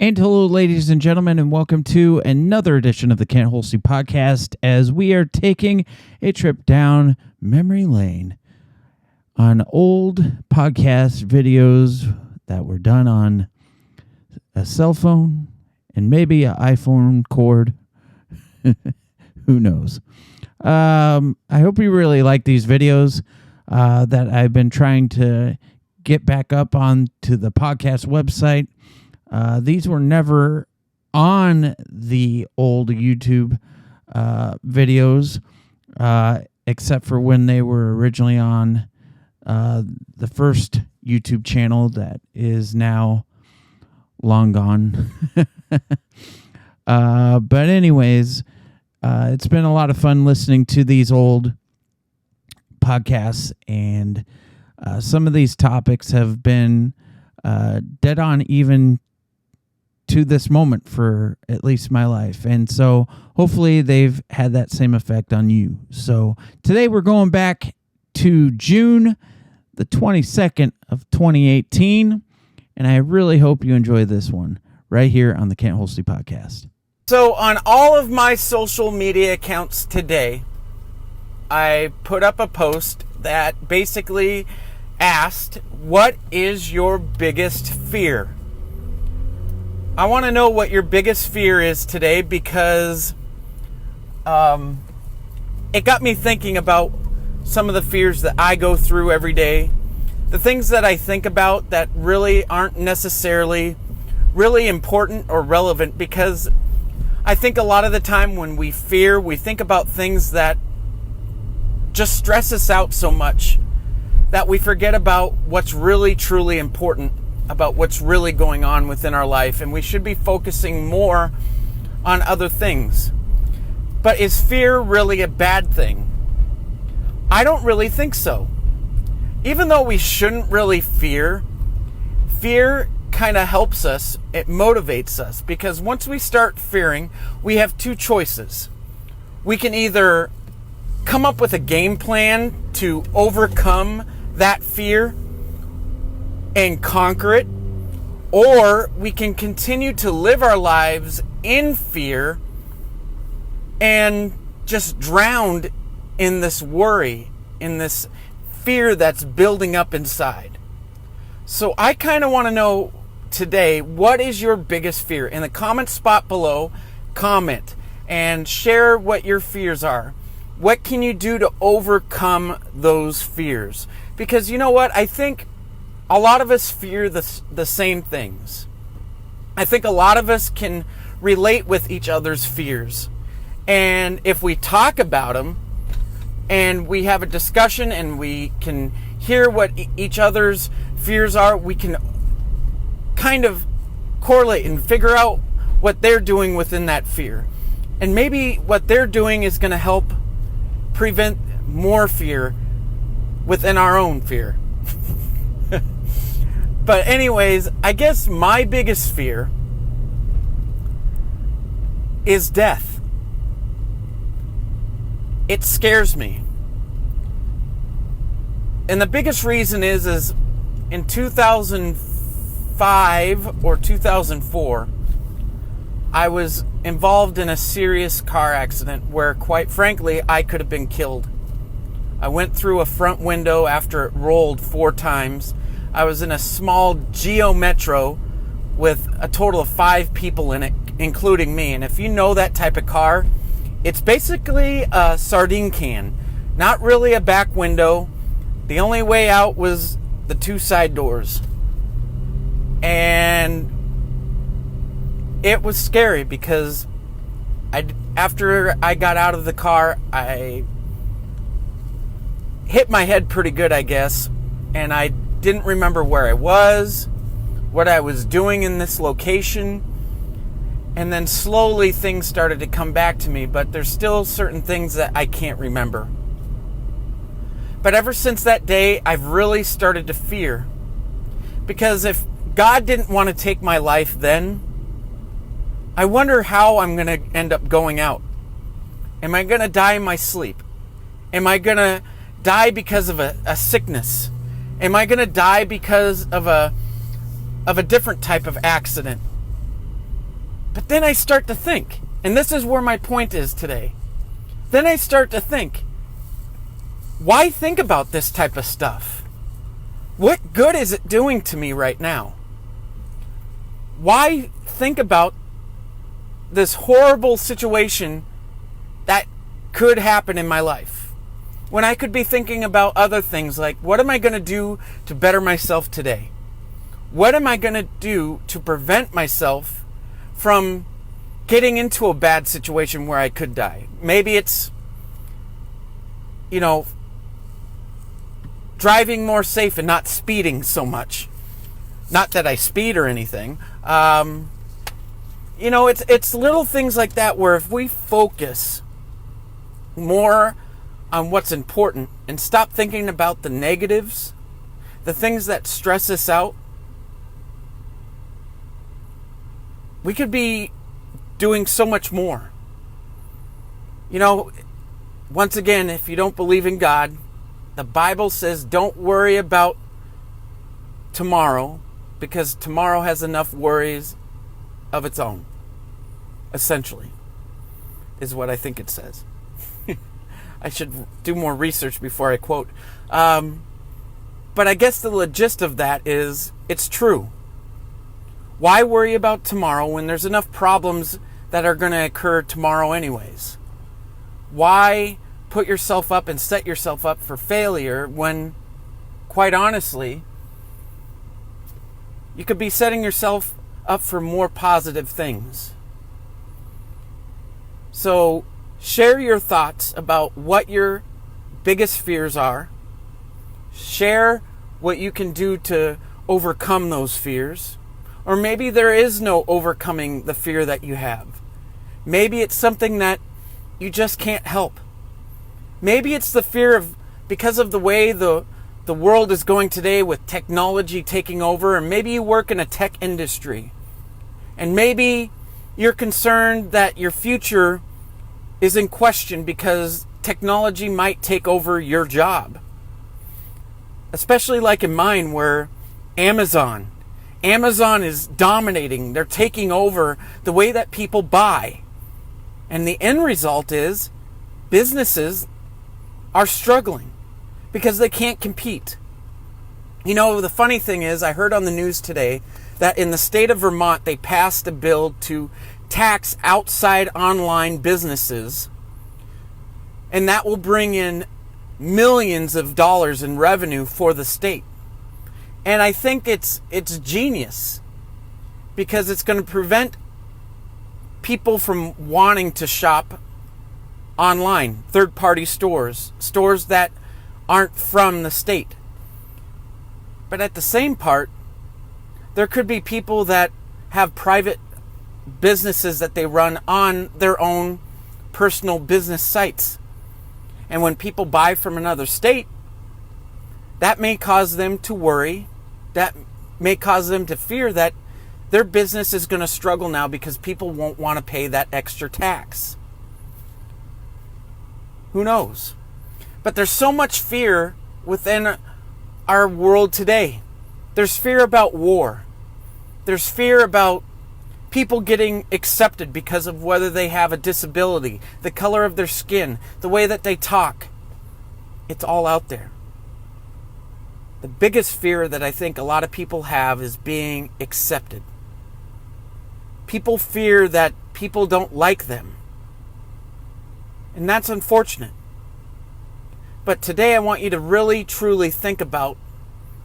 And hello, ladies and gentlemen, and welcome to another edition of the Holste podcast as we are taking a trip down memory lane on old podcast videos that were done on a cell phone and maybe an iPhone cord. Who knows? I hope you really like these videos that I've been trying to get back up onto the podcast website. These were never on the old YouTube videos, except for when they were originally on the first YouTube channel that is now long gone. But anyways, it's been a lot of fun listening to these old podcasts, and some of these topics have been dead on even to this moment for at least my life. And so hopefully they've had that same effect on you. So today we're going back to June the 22nd of 2018. And I really hope you enjoy this one right here on the Holste podcast. So on all of my social media accounts today, I put up a post that basically asked, what is your biggest fear? I want to know what your biggest fear is today because it got me thinking about some of the fears that I go through every day. The things that I think about that really aren't necessarily really important or relevant, because I think a lot of the time when we fear, we think about things that just stress us out so much that we forget about what's really truly important, about what's really going on within our life, and we should be focusing more on other things. But is fear really a bad thing? I don't really think so. Even though we shouldn't really fear kind of helps us, it motivates us, because once we start fearing, we have two choices. We can either come up with a game plan to overcome that fear and conquer it, or we can continue to live our lives in fear and just drowned in this worry, in this fear that's building up inside. So I kind of want to know today, what is your biggest fear? In the comment spot below, comment and share what your fears are. What can you do to overcome those fears? Because you know what? I think a lot of us fear the same things. I think a lot of us can relate with each other's fears. And if we talk about them and we have a discussion and we can hear what each other's fears are, we can kind of correlate and figure out what they're doing within that fear. And maybe what they're doing is going to help prevent more fear within our own fear. But anyways, I guess my biggest fear is death. It scares me. And the biggest reason is in 2005 or 2004, I was involved in a serious car accident where, quite frankly, I could have been killed. I went through a front window after it rolled 4 times. I was in a small Geo Metro with a total of 5 people in it, including me. And if you know that type of car, it's basically a sardine can. Not really a back window. The only way out was the 2 side doors. And it was scary because after I got out of the car, I hit my head pretty good, I guess. And I didn't remember where I was, what I was doing in this location. And then slowly things started to come back to me, but there's still certain things that I can't remember. But ever since that day, I've really started to fear. Because if God didn't want to take my life then, I wonder how I'm going to end up going out. Am I going to die in my sleep? Am I going to die because of a sickness? Am I going to die because of a different type of accident? But then I start to think, and this is where my point is today. Then I start to think, why think about this type of stuff? What good is it doing to me right now? Why think about this horrible situation that could happen in my life when I could be thinking about other things like, what am I going to do to better myself today? What am I going to do to prevent myself from getting into a bad situation where I could die? Maybe it's, driving more safe and not speeding so much. Not that I speed or anything. It's little things like that where if we focus more on what's important and stop thinking about the negatives, the things that stress us out, we could be doing so much more. Once again, if you don't believe in God, the Bible says don't worry about tomorrow because tomorrow has enough worries of its own. Essentially, is what I think it says. I should do more research before I quote. But I guess the gist of that is it's true. Why worry about tomorrow when there's enough problems that are going to occur tomorrow anyways? Why put yourself up and set yourself up for failure when, quite honestly, you could be setting yourself up for more positive things? So, share your thoughts about what your biggest fears are. Share what you can do to overcome those fears. Or maybe there is no overcoming the fear that you have. Maybe it's something that you just can't help. Maybe it's the fear of, because of the way the world is going today with technology taking over, and maybe you work in a tech industry. And maybe you're concerned that your future is in question because technology might take over your job. Especially like in mine where Amazon is dominating. They're taking over the way that people buy. And the end result is businesses are struggling because they can't compete. The funny thing is, I heard on the news today that in the state of Vermont, they passed a bill to tax outside online businesses, and that will bring in millions of dollars in revenue for the state. And I think it's genius because it's going to prevent people from wanting to shop online, third-party stores that aren't from the state. But at the same part, there could be people that have private businesses that they run on their own personal business sites. And when people buy from another state, that may cause them to worry. That may cause them to fear that their business is going to struggle now because people won't want to pay that extra tax. Who knows? But there's so much fear within our world today. There's fear about war. There's fear about people getting accepted because of whether they have a disability, the color of their skin, the way that they talk. It's all out there. The biggest fear that I think a lot of people have is being accepted. People fear that people don't like them. And that's unfortunate. But today I want you to really, truly think about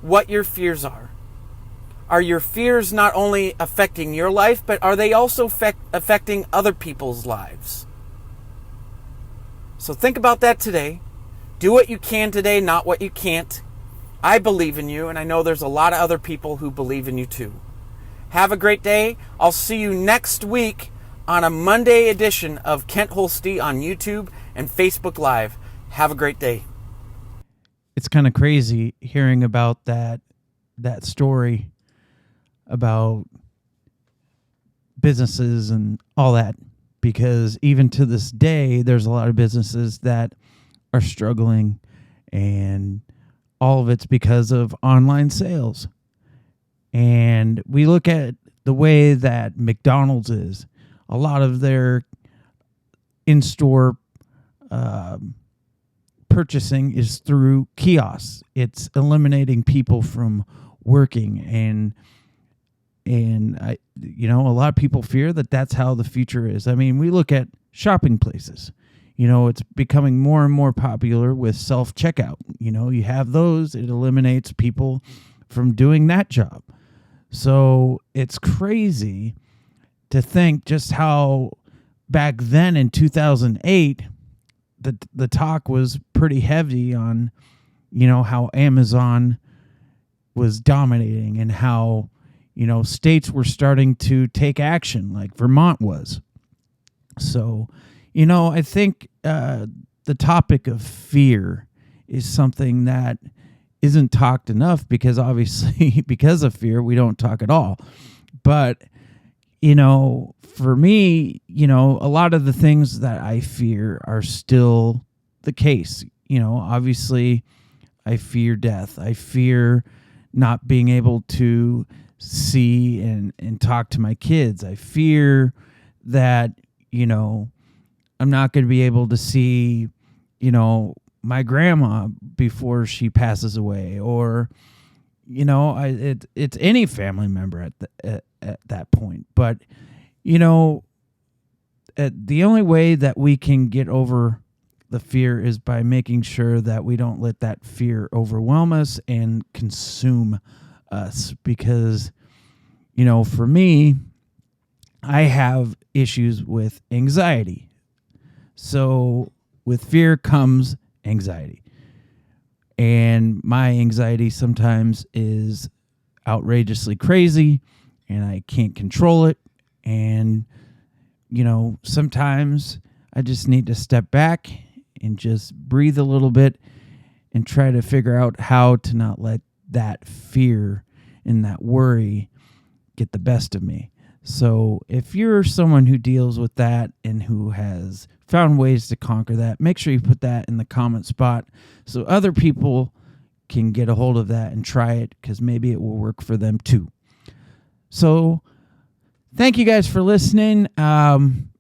what your fears are. Are your fears not only affecting your life, but are they also affecting other people's lives? So think about that today. Do what you can today, not what you can't. I believe in you, and I know there's a lot of other people who believe in you too. Have a great day. I'll see you next week on a Monday edition of Kent Holste on YouTube and Facebook Live. Have a great day. It's kind of crazy hearing about that story about businesses and all that, because even to this day, there's a lot of businesses that are struggling, and all of it's because of online sales. And we look at the way that McDonald's is. a lot of their in-store purchasing is through kiosks. It's eliminating people from working, and I, a lot of people fear that that's how the future is. I mean, we look at shopping places. It's becoming more and more popular with self-checkout. You have those, it eliminates people from doing that job. So it's crazy to think just how back then in 2008, the talk was pretty heavy on, how Amazon was dominating and how, states were starting to take action like Vermont was. So, I think the topic of fear is something that isn't talked enough, because obviously because of fear, we don't talk at all. But, for me, a lot of the things that I fear are still the case. Obviously I fear death. I fear not being able to see and talk to my kids. I fear that, I'm not going to be able to see, my grandma before she passes away, or, it's any family member at that point. But, the only way that we can get over the fear is by making sure that we don't let that fear overwhelm us and consume us. Because, for me, I have issues with anxiety. So with fear comes anxiety. And my anxiety sometimes is outrageously crazy, and I can't control it. And, sometimes I just need to step back and just breathe a little bit and try to figure out how to not let that fear and that worry get the best of me. So if you're someone who deals with that and who has found ways to conquer that, make sure you put that in the comment spot so other people can get a hold of that and try it, because maybe it will work for them too. So thank you guys for listening.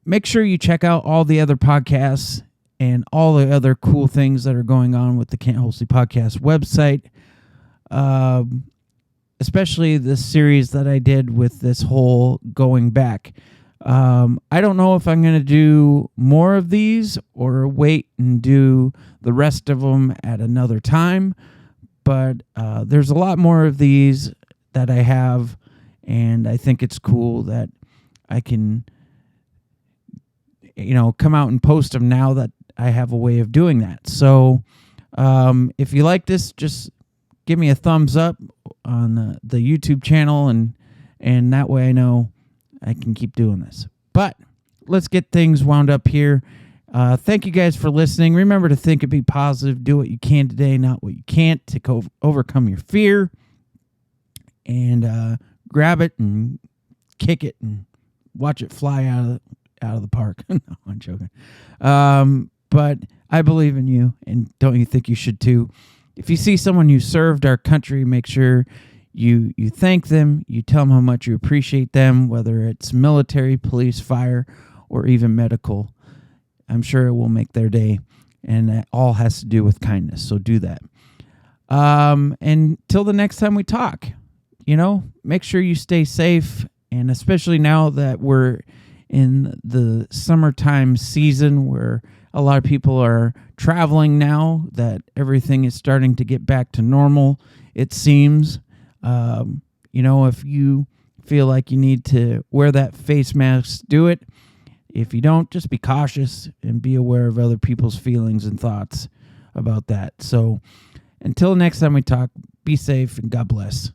Make sure you check out all the other podcasts and all the other cool things that are going on with the Can't Holste podcast website. Especially this series that I did with this whole going back. I don't know if I'm going to do more of these or wait and do the rest of them at another time. But there's a lot more of these that I have, and I think it's cool that I can, come out and post them now that I have a way of doing that. So if you like this, just give me a thumbs up on the YouTube channel, and that way I know I can keep doing this. But let's get things wound up here. Thank you guys for listening. Remember to think and be positive. Do what you can today, not what you can't, to overcome your fear. And grab it and kick it and watch it fly out of the park. No, I'm joking. But I believe in you, and don't you think you should too? If you see someone who served our country, make sure you thank them. You tell them how much you appreciate them, whether it's military, police, fire, or even medical. I'm sure it will make their day, and that all has to do with kindness. So do that. And until the next time we talk, make sure you stay safe, and especially now that we're in the summertime season where a lot of people are traveling now, that everything is starting to get back to normal, it seems. If you feel like you need to wear that face mask, do it. If you don't, just be cautious and be aware of other people's feelings and thoughts about that. So until next time we talk, be safe and God bless.